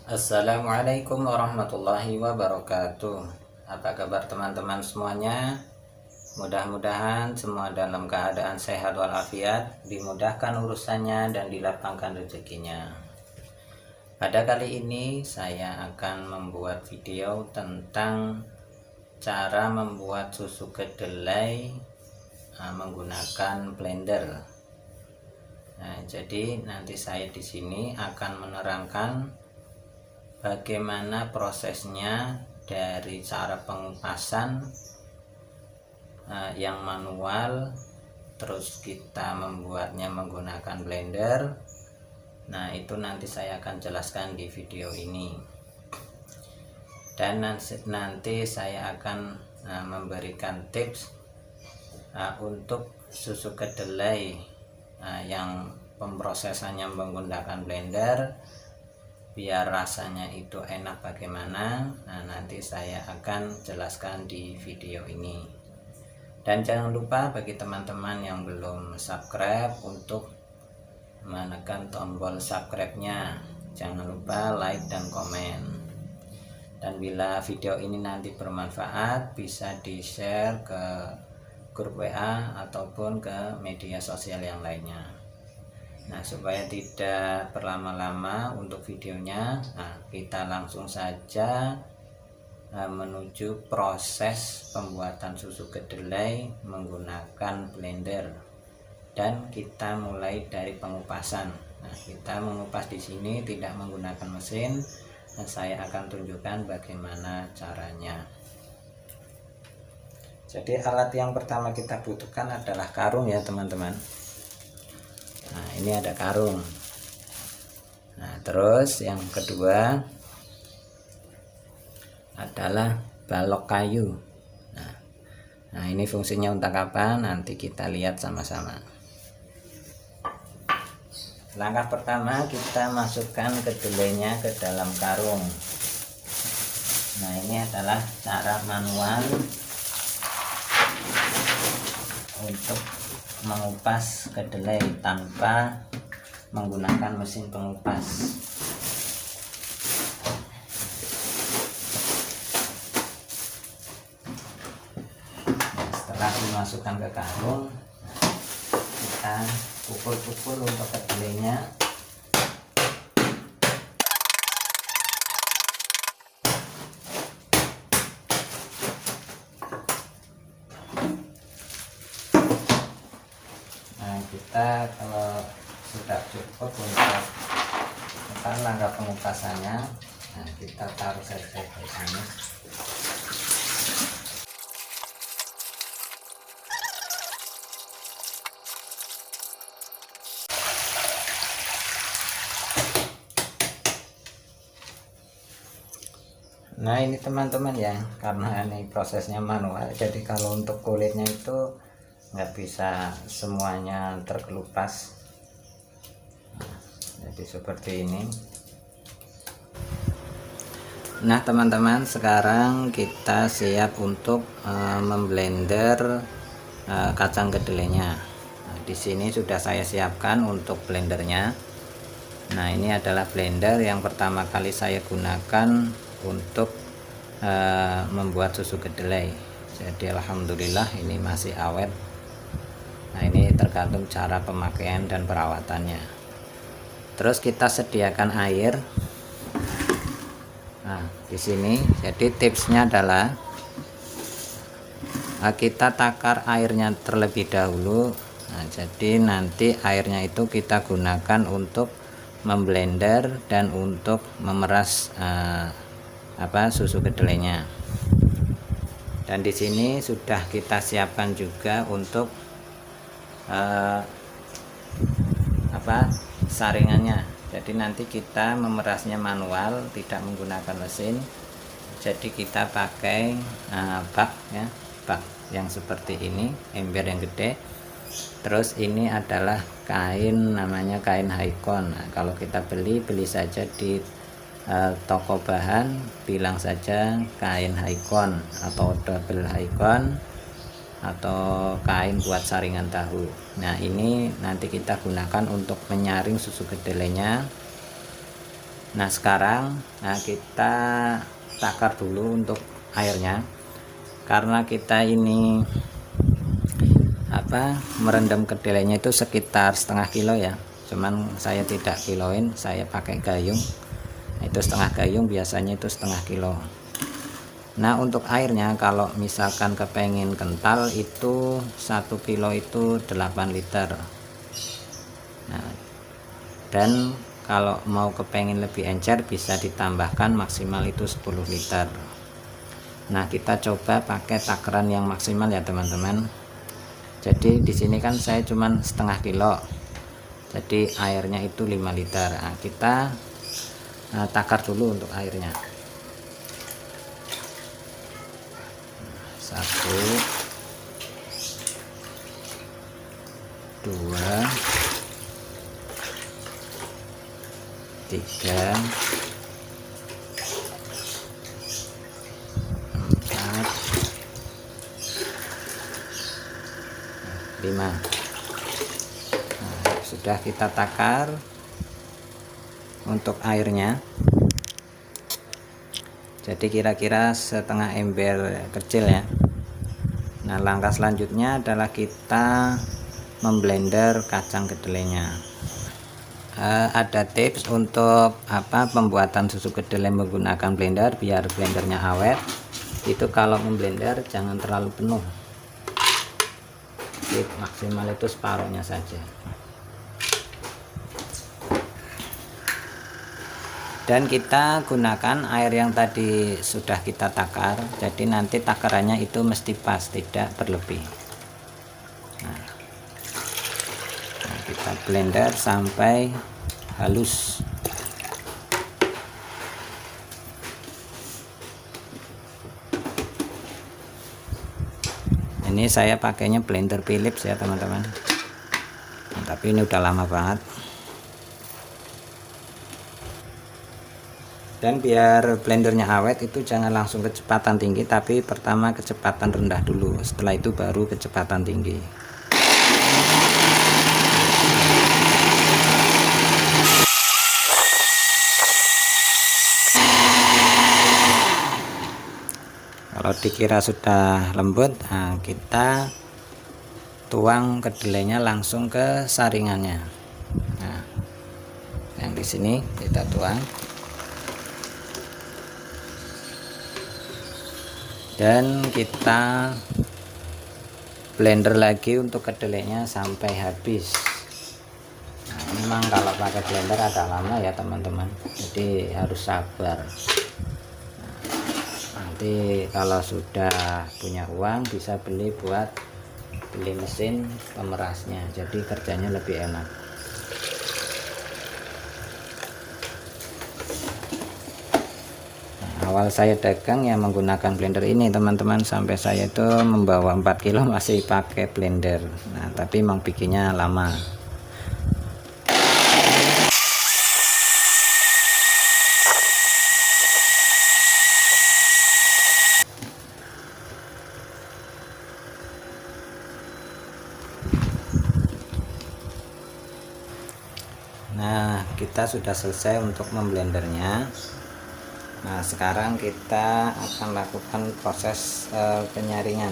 Assalamualaikum warahmatullahi wabarakatuh. Apa kabar teman-teman semuanya? Mudah-mudahan semua dalam keadaan sehat walafiat, dimudahkan urusannya dan dilapangkan rezekinya. Pada kali ini saya akan membuat video tentang cara membuat susu kedelai menggunakan blender. Nah, jadi nanti saya di sini akan menerangkan bagaimana prosesnya dari cara pengupasan yang manual, terus kita membuatnya menggunakan blender. Nah, itu nanti saya akan jelaskan di video ini. Dan nanti saya akan memberikan tips untuk susu kedelai yang pemrosesannya menggunakan blender, biar rasanya itu enak bagaimana. Nah, nanti saya akan jelaskan di video ini. Dan jangan lupa bagi teman-teman yang belum subscribe untuk menekan tombol subscribe-nya. Jangan lupa like dan komen. Dan bila video ini nanti bermanfaat, bisa di-share ke grup WA ataupun ke media sosial yang lainnya. Nah, supaya tidak berlama-lama untuk videonya, kita langsung saja menuju proses pembuatan susu kedelai menggunakan blender. Dan kita mulai dari pengupasan. Nah, kita mengupas di sini tidak menggunakan mesin. Dan saya akan tunjukkan bagaimana caranya. Jadi alat yang pertama kita butuhkan adalah karung ya teman-teman. Nah, ini ada karung. Nah, terus yang kedua adalah balok kayu. Nah, ini fungsinya untuk apa? Nanti kita lihat sama-sama. Langkah pertama, kita masukkan kedelainya ke dalam karung. Nah, ini adalah cara manual untuk mengupas kedelai tanpa menggunakan mesin pengupas. Nah, setelah dimasukkan ke karung, kita pukul-pukul untuk kedelainya. Kita kalau sudah cukup untuk langkah pengupasannya, nah kita taruh saja di sini. Nah, ini teman-teman ya, karena ini prosesnya manual, jadi kalau untuk kulitnya itu nggak bisa semuanya terkelupas. Jadi seperti ini. Nah teman-teman, sekarang kita siap untuk memblender kacang kedelainya. Nah, di sini sudah saya siapkan untuk blendernya. Nah, ini adalah blender yang pertama kali saya gunakan untuk membuat susu kedelai. Jadi alhamdulillah ini masih awet. Nah, ini tergantung cara pemakaian dan perawatannya. Terus kita sediakan air. Nah, di sini jadi tipsnya adalah kita takar airnya terlebih dahulu. Nah, jadi nanti airnya itu kita gunakan untuk memblender dan untuk memeras susu kedelainya. Dan di sini sudah kita siapkan juga untuk saringannya. Jadi nanti kita memerasnya manual, tidak menggunakan mesin. Jadi kita pakai bak ya, bak yang seperti ini, ember yang gede. Terus ini adalah kain, namanya kain haikon. Nah, kalau kita beli saja di toko bahan, bilang saja kain haikon atau double haikon atau kain buat saringan tahu. Nah, ini nanti kita gunakan untuk menyaring susu kedelainya. Nah sekarang kita takar dulu untuk airnya, karena kita ini merendam kedelainya itu sekitar setengah kilo ya, cuman saya tidak kiloin, saya pakai gayung. Itu setengah gayung, biasanya itu setengah kilo. Nah untuk airnya kalau misalkan kepengen kental itu 1 kilo itu 8 liter. Nah, dan kalau mau kepengen lebih encer bisa ditambahkan maksimal itu 10 liter. Nah kita coba pakai takaran yang maksimal ya teman-teman. Jadi di sini kan saya cuman setengah kilo, jadi airnya itu 5 liter. Nah, kita takar dulu untuk airnya. 1 2 3 5. Nah, sudah kita takar untuk airnya, jadi kira-kira setengah ember kecil ya. Nah langkah selanjutnya adalah kita memblender kacang kedelainya. Ada tips untuk pembuatan susu kedelai menggunakan blender biar blendernya awet. Itu kalau memblender jangan terlalu penuh, maksimal itu separuhnya saja. Dan kita gunakan air yang tadi sudah kita takar, jadi nanti takarannya itu mesti pas, tidak berlebih. Nah, kita blender sampai halus. Ini saya pakainya blender Philips ya teman-teman. Nah, tapi ini udah lama banget. Dan biar blendernya awet itu jangan langsung kecepatan tinggi, tapi pertama kecepatan rendah dulu, setelah itu baru kecepatan tinggi. Kalau dikira sudah lembut, nah kita tuang kedelainya langsung ke saringannya. Nah, yang di sini kita tuang. Dan kita blender lagi untuk kedelainya sampai habis. Nah, memang kalau pakai blender agak lama ya teman-teman, jadi harus sabar. Nanti kalau sudah punya uang bisa beli mesin pemerasnya, jadi kerjanya lebih enak. Awal saya dagang ya menggunakan blender ini teman-teman, sampai saya itu membawa 4 kilo masih pakai blender. Nah tapi emang bikinnya lama. Nah kita sudah selesai untuk memblendernya. Nah sekarang kita akan lakukan proses penyaringan.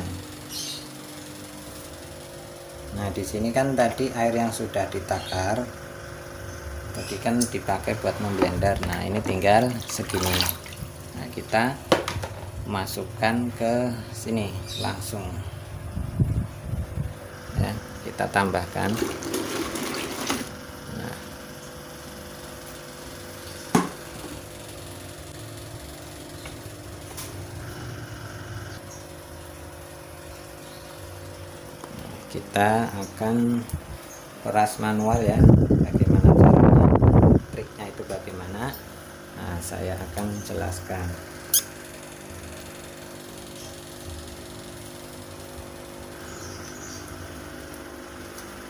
Nah di sini kan tadi air yang sudah ditakar tadi kan dipakai buat memblender. Nah ini tinggal segini. Nah kita masukkan ke sini langsung ya, kita tambahkan. Kita akan peras manual ya, bagaimana caranya, triknya itu bagaimana. Nah saya akan jelaskan.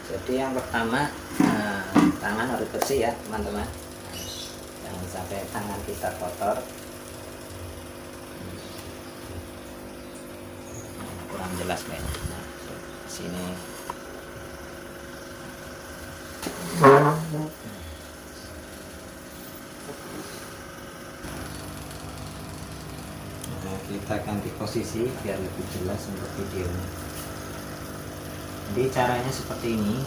Jadi yang pertama, tangan harus bersih ya teman-teman, jangan sampai tangan kita kotor. Kurang jelas kayaknya. Sini kita ganti posisi biar lebih jelas untuk videonya. Jadi caranya seperti ini,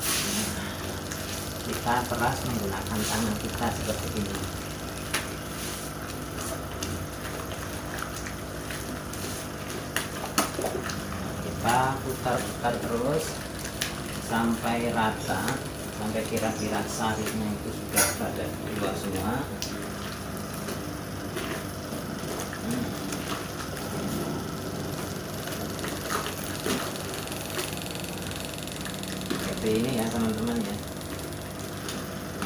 kita peras menggunakan tangan kita seperti ini. Kita putar-putar terus sampai rata, sampai kira-kira sarinya itu sudah pada keluar semua. Seperti ini ya teman-teman ya.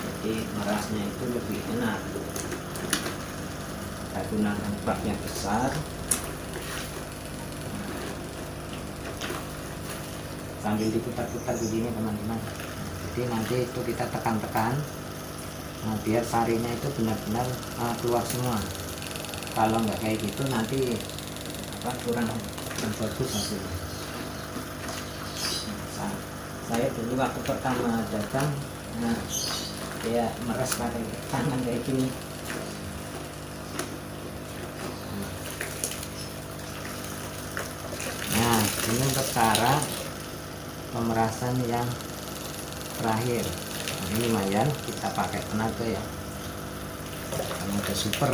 Jadi merasnya itu lebih enak. Kita gunakan bak yang besar. Sambil diputar-putar begini teman-teman. Jadi nanti itu kita tekan-tekan, nah, biar sarinya itu benar-benar keluar semua. Kalau nggak kayak gitu nanti kurang bagus hasilnya. Saya dulu waktu pertama dagang, nah, ya meres pakai tangan kayak gini. Nah, ini untuk cara pemerasan yang terakhir. Nah, ini lumayan kita pakai tenaga ya, tenaga super.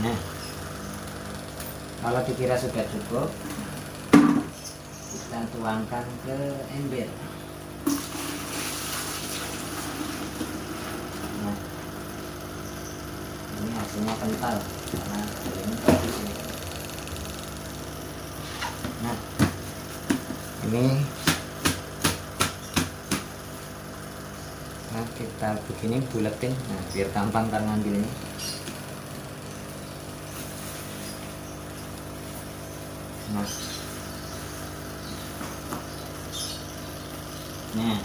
Nah, kalau dikira sudah cukup, kita tuangkan ke ember. Nah, ini hasilnya kental karena ini bagus ini. Nah, ini kita begini buletin, nah, biar gampang kan ngambilnya. Nah,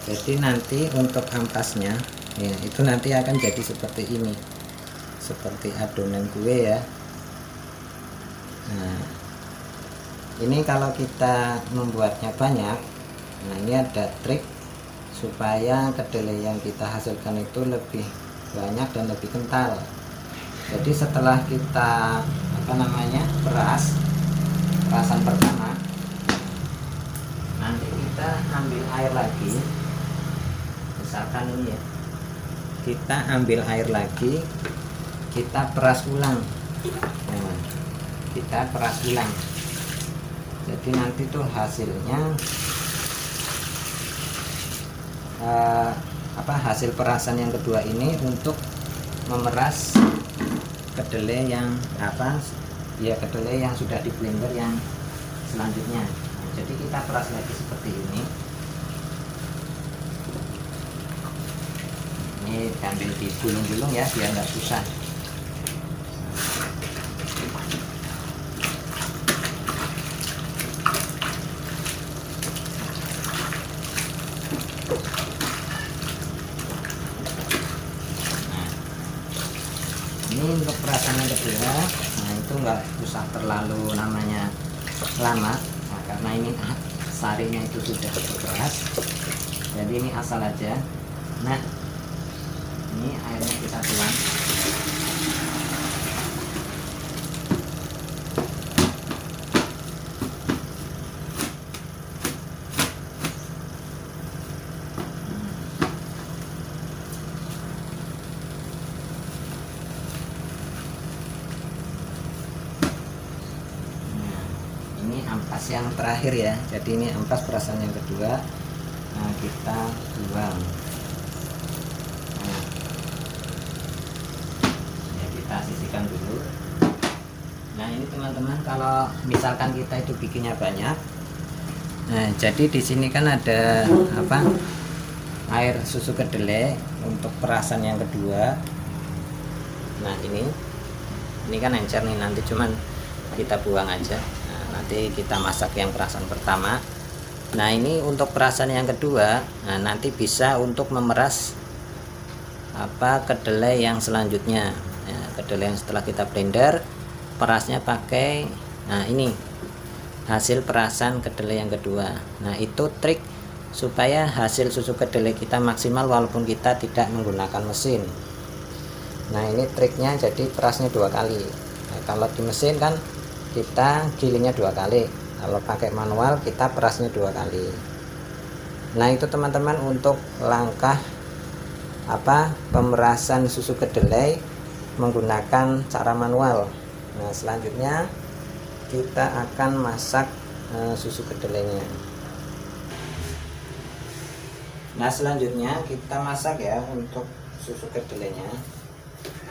jadi nanti untuk ampasnya ya itu nanti akan jadi seperti ini, seperti adonan kue ya. Nah, ini kalau kita membuatnya banyak, nah ini ada trik supaya kedelai yang kita hasilkan itu lebih banyak dan lebih kental. Jadi setelah kita perasan pertama, nanti kita ambil air lagi, misalkan ini ya, kita ambil air lagi, kita peras ulang. Nah, kita peras ulang, jadi nanti tuh hasilnya hasil perasan yang kedua ini untuk memeras kedelai yang kedelai yang sudah di blender yang selanjutnya. Nah, jadi kita peras lagi seperti ini. Ini sambil digulung-gulung ya biar nggak susah. Ini untuk perasan yang kedua, nah itu nggak usah terlalu lama, nah, karena ini sarinya itu sudah terperas, jadi ini asal aja. Nah, ini airnya kita tuang. Ampas yang terakhir ya, jadi ini ampas perasan yang kedua. Nah, kita buang. Nah, ya kita sisihkan dulu. Nah, ini teman-teman, kalau misalkan kita itu bikinnya banyak, nah jadi di sini kan ada air susu kedelai untuk perasan yang kedua. Nah, ini kan encer nih, nanti cuman kita buang aja. Nanti kita masak yang perasan pertama. Nah, ini untuk perasan yang kedua, nah nanti bisa untuk memeras kedelai yang selanjutnya ya, kedelai yang setelah kita blender, perasnya pakai, nah ini hasil perasan kedelai yang kedua. Nah, itu trik supaya hasil susu kedelai kita maksimal walaupun kita tidak menggunakan mesin. Nah ini triknya, jadi perasnya 2 kali. Nah, kalau di mesin kan kita gilingnya 2 kali, kalau pakai manual kita perasnya 2 kali. Nah itu teman-teman untuk langkah pemerasan susu kedelai menggunakan cara manual. Nah selanjutnya kita akan masak susu kedelainya. Nah selanjutnya kita masak ya untuk susu kedelainya.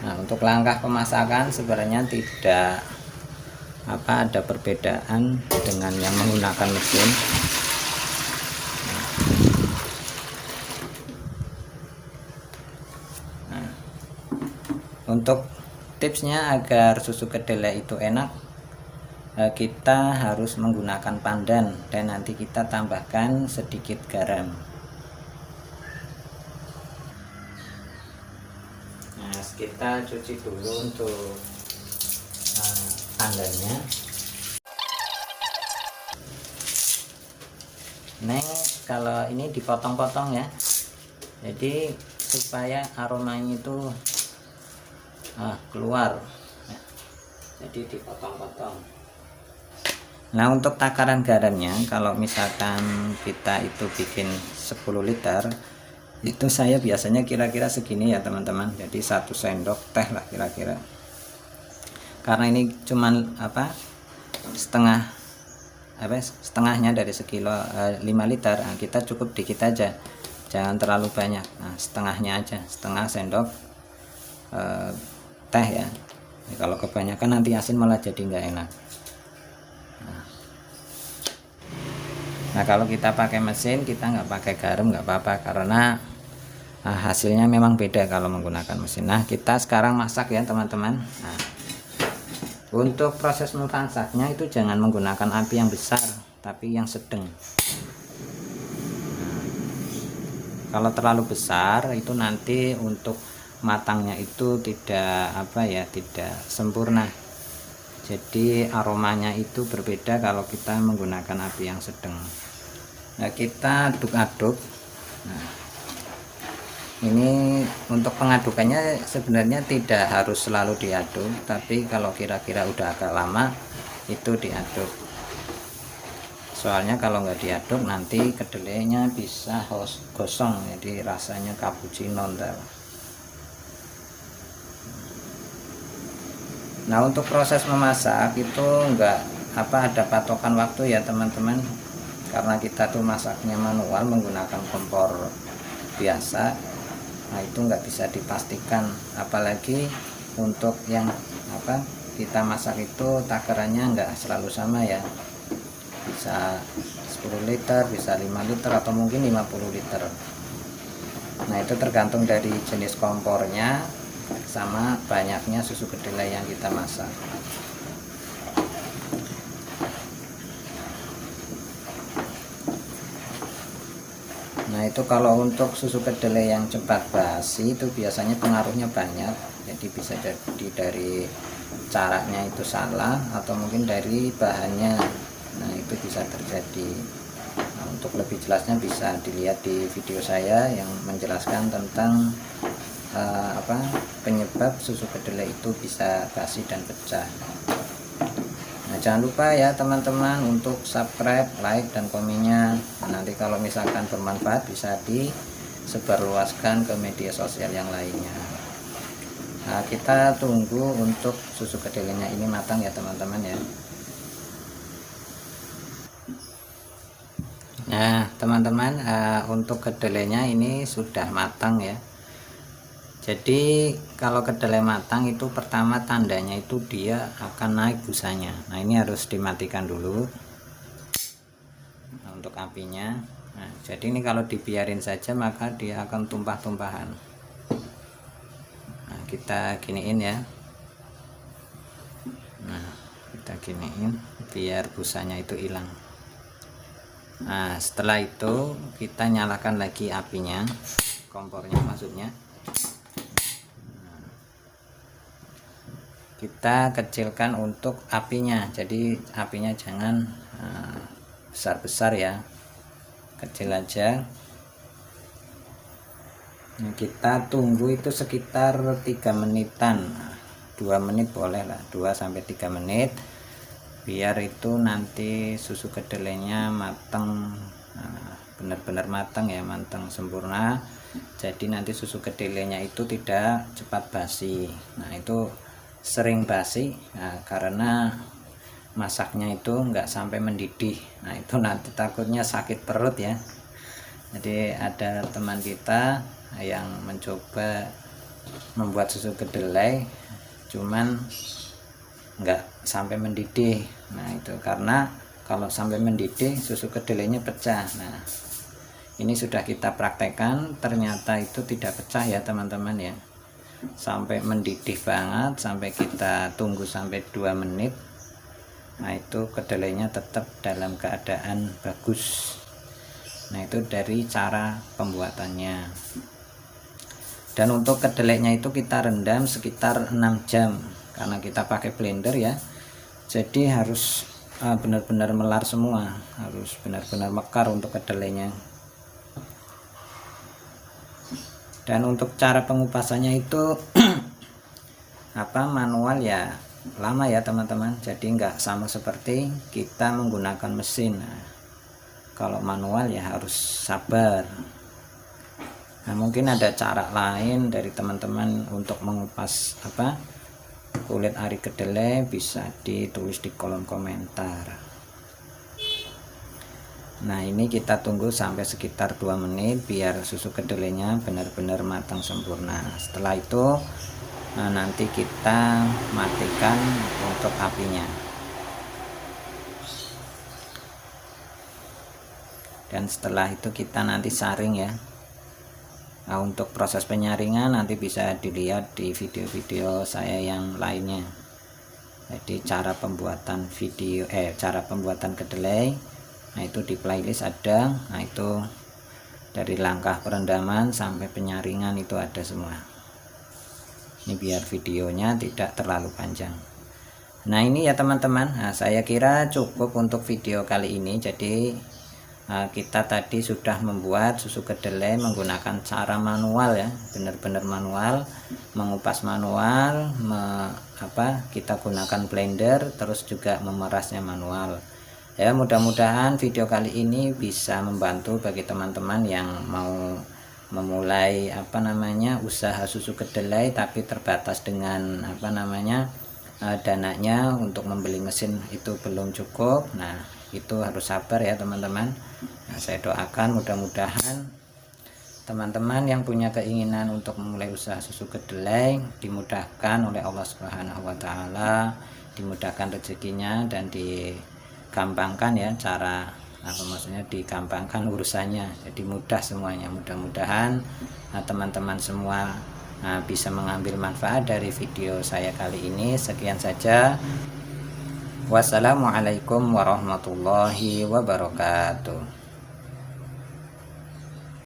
Nah untuk langkah pemasakan sebenarnya tidak ada perbedaan dengan yang menggunakan mesin. Nah, untuk tipsnya agar susu kedelai itu enak, kita harus menggunakan pandan dan nanti kita tambahkan sedikit garam. Nah kita cuci dulu untuk pandannya. Neng kalau ini dipotong-potong ya, jadi supaya aromanya itu keluar. Jadi dipotong-potong. Nah untuk takaran garamnya, kalau misalkan kita itu bikin 10 liter, itu saya biasanya kira-kira segini ya teman-teman, jadi 1 sendok teh lah kira-kira. Karena ini cuman setengahnya dari sekilo 5 liter. Nah, kita cukup dikit aja, jangan terlalu banyak. Nah setengahnya aja, setengah sendok teh ya. Kalau kebanyakan nanti asin malah jadi nggak enak. Nah kalau kita pakai mesin, kita nggak pakai garam nggak apa-apa, karena hasilnya memang beda kalau menggunakan mesin. Nah kita sekarang masak ya teman-teman. Nah, untuk proses memasaknya itu jangan menggunakan api yang besar, tapi yang sedang. Nah, kalau terlalu besar itu nanti untuk matangnya itu tidak sempurna. Jadi aromanya itu berbeda kalau kita menggunakan api yang sedang. Nah kita aduk-aduk. Nah, ini untuk pengadukannya sebenarnya tidak harus selalu diaduk, tapi kalau kira-kira udah agak lama itu diaduk. Soalnya kalau nggak diaduk nanti kedelainya bisa gosong, jadi rasanya cappuccino ntar. Nah untuk proses memasak itu nggak ada patokan waktu ya teman-teman, karena kita tuh masaknya manual menggunakan kompor biasa. Nah itu nggak bisa dipastikan, apalagi untuk yang kita masak itu takarannya nggak selalu sama ya, bisa 10 liter, bisa 5 liter, atau mungkin 50 liter. Nah itu tergantung dari jenis kompornya sama banyaknya susu kedelai yang kita masak. Nah itu kalau untuk susu kedelai yang cepat basi itu biasanya pengaruhnya banyak, jadi bisa jadi dari caranya itu salah, atau mungkin dari bahannya. Nah itu bisa terjadi. Nah, untuk lebih jelasnya bisa dilihat di video saya yang menjelaskan tentang penyebab susu kedelai itu bisa basi dan pecah. Nah, jangan lupa ya teman-teman untuk subscribe, like, dan komennya. Nah, nanti kalau misalkan bermanfaat bisa disebarluaskan ke media sosial yang lainnya. Nah, kita tunggu untuk susu kedelainya ini matang ya teman-teman ya. Nah teman-teman, untuk kedelainya ini sudah matang ya. Jadi kalau kedelai matang itu pertama tandanya itu dia akan naik busanya. Nah ini harus dimatikan dulu untuk apinya. Nah jadi ini kalau dibiarin saja maka dia akan tumpah-tumpahan. Nah kita giniin ya. Nah kita giniin biar busanya itu hilang. Nah setelah itu kita nyalakan lagi apinya, kompornya maksudnya. Kita kecilkan untuk apinya, jadi apinya jangan besar-besar ya, kecil aja. Nah, kita tunggu itu sekitar 3 menitan, 2 menit boleh lah, 2 sampai 3 menit, biar itu nanti susu kedelainya matang, benar-benar matang ya, matang sempurna. Jadi nanti susu kedelainya itu tidak cepat basi. Nah itu sering basi, karena masaknya itu enggak sampai mendidih. Nah itu nanti takutnya sakit perut ya. Jadi ada teman kita yang mencoba membuat susu kedelai, cuman enggak sampai mendidih. Nah itu karena kalau sampai mendidih susu kedelainya pecah. Nah ini sudah kita praktekkan, ternyata itu tidak pecah ya teman-teman ya, sampai mendidih banget, sampai kita tunggu sampai 2 menit. Nah itu kedelainya tetap dalam keadaan bagus. Nah itu dari cara pembuatannya. Dan untuk kedelainya itu kita rendam sekitar 6 jam, karena kita pakai blender ya, jadi harus benar-benar melar semua, harus benar-benar mekar untuk kedelainya. Dan untuk cara pengupasannya itu manual ya, lama ya teman-teman, jadi nggak sama seperti kita menggunakan mesin. Nah, kalau manual ya harus sabar. Nah mungkin ada cara lain dari teman-teman untuk mengupas kulit ari kedelai, bisa ditulis di kolom komentar. Nah ini kita tunggu sampai sekitar 2 menit biar susu kedelainya benar-benar matang sempurna. Setelah itu nanti kita matikan untuk apinya. Dan setelah itu kita nanti saring ya. Nah untuk proses penyaringan nanti bisa dilihat di video-video saya yang lainnya. Jadi cara pembuatan kedelai, nah itu di playlist ada. Nah itu dari langkah perendaman sampai penyaringan itu ada semua. Ini biar videonya tidak terlalu panjang. Nah ini ya teman-teman, saya kira cukup untuk video kali ini. Jadi kita tadi sudah membuat susu kedelai menggunakan cara manual ya, benar-benar manual, mengupas manual, kita gunakan blender, terus juga memerasnya manual. Ya mudah-mudahan video kali ini bisa membantu bagi teman-teman yang mau memulai usaha susu kedelai tapi terbatas dengan dananya untuk membeli mesin itu belum cukup. Nah itu harus sabar ya teman-teman. Nah, saya doakan mudah-mudahan teman-teman yang punya keinginan untuk memulai usaha susu kedelai dimudahkan oleh Allah Subhanahu wa Ta'ala, dimudahkan rezekinya dan digampangkan ya digampangkan urusannya, jadi mudah semuanya. Mudah-mudahan teman-teman semua bisa mengambil manfaat dari video saya kali ini. Sekian saja, wassalamualaikum warahmatullahi wabarakatuh.